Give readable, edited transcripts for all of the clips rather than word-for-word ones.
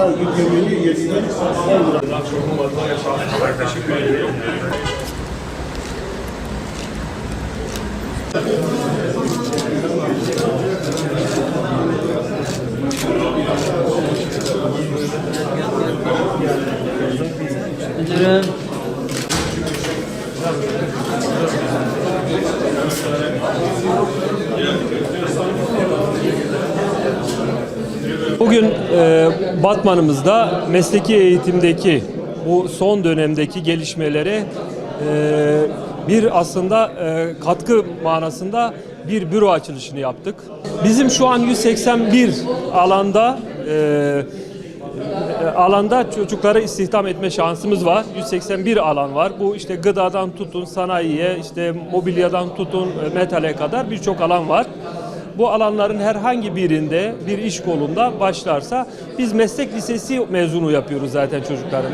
Yükümlülüğü yetinden Teşekkür ederim. Müdürüm. Bugün Batman'ımızda mesleki eğitimdeki bu son dönemdeki gelişmelere bir aslında katkı manasında bir büro açılışını yaptık. Bizim şu an 181 alanda çocukları istihdam etme şansımız var. 181 alan var. Bu işte gıdadan tutun sanayiye, işte mobilyadan tutun metale kadar birçok alan var. Bu alanların herhangi birinde bir iş kolunda başlarsa biz meslek lisesi mezunu yapıyoruz zaten çocukları.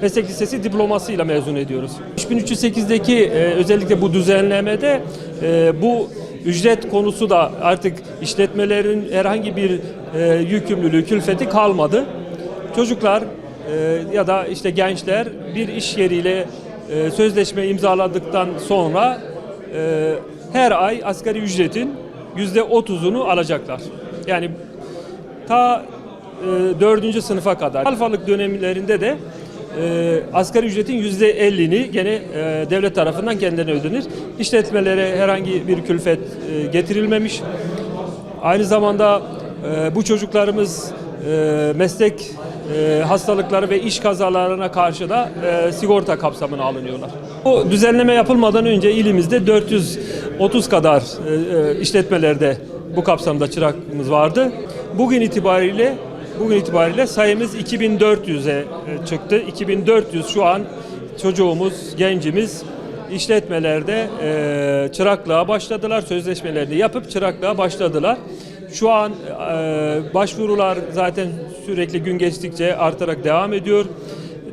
Meslek lisesi diplomasıyla mezun ediyoruz. 3308'deki özellikle bu düzenlemede bu ücret konusu da artık işletmelerin herhangi bir yükümlülüğü, külfeti kalmadı. Çocuklar ya da işte gençler bir iş yeriyle sözleşme imzaladıktan sonra her ay asgari ücretin %30'unu alacaklar. Yani ta 4. sınıfa kadar. Alfalık dönemlerinde de asgari ücretin %50'ni gene devlet tarafından kendilerine ödenir. İşletmelere herhangi bir külfet getirilmemiş. Aynı zamanda bu çocuklarımız meslek hastalıkları ve iş kazalarına karşı da sigorta kapsamına alınıyorlar. Bu düzenleme yapılmadan önce ilimizde 430 kadar işletmelerde bu kapsamda çırakımız vardı. Bugün itibariyle sayımız 2400'e çıktı. 2400 şu an çocuğumuz, gencimiz işletmelerde çıraklığa başladılar. Sözleşmelerini yapıp çıraklığa başladılar. Şu an başvurular zaten sürekli gün geçtikçe artarak devam ediyor.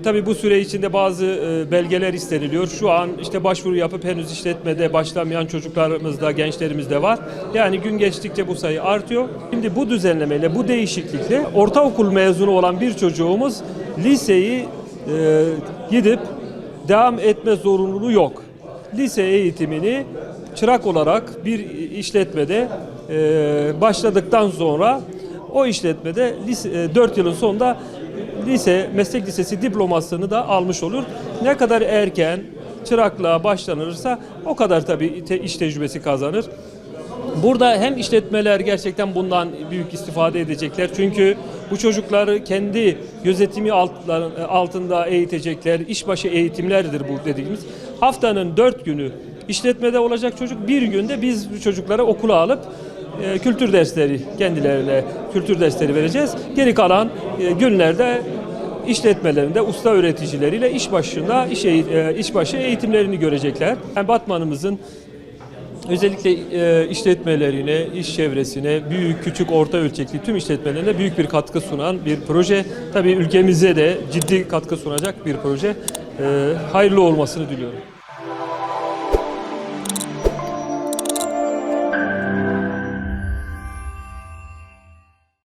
Tabii bu süre içinde bazı belgeler isteniliyor. Şu an işte başvuru yapıp henüz işletmede başlamayan çocuklarımız da, gençlerimiz de var. Yani gün geçtikçe bu sayı artıyor. Şimdi bu düzenlemeyle, bu değişiklikle ortaokul mezunu olan bir çocuğumuz liseyi gidip devam etme zorunluluğu yok. Lise eğitimini çırak olarak bir işletmede başladıktan sonra o işletmede 4 yılın sonunda meslek lisesi diplomasını da almış olur. Ne kadar erken çıraklığa başlanırsa o kadar tabii iş tecrübesi kazanır. Burada hem işletmeler gerçekten bundan büyük istifade edecekler. Çünkü bu çocukları kendi gözetimi altında eğitecekler. İşbaşı eğitimlerdir bu dediğimiz. Haftanın 4 günü işletmede olacak çocuk, bir günde biz bu çocuklara okula alıp kültür dersleri, kendilerine kültür dersleri vereceğiz. Geri kalan günlerde işletmelerinde usta öğreticileriyle işbaşı eğitimlerini görecekler. Yani Batman'ımızın özellikle işletmelerine, iş çevresine, büyük, küçük, orta ölçekli tüm işletmelerine büyük bir katkı sunan bir proje. Tabii ülkemize de ciddi katkı sunacak bir proje. Hayırlı olmasını diliyorum.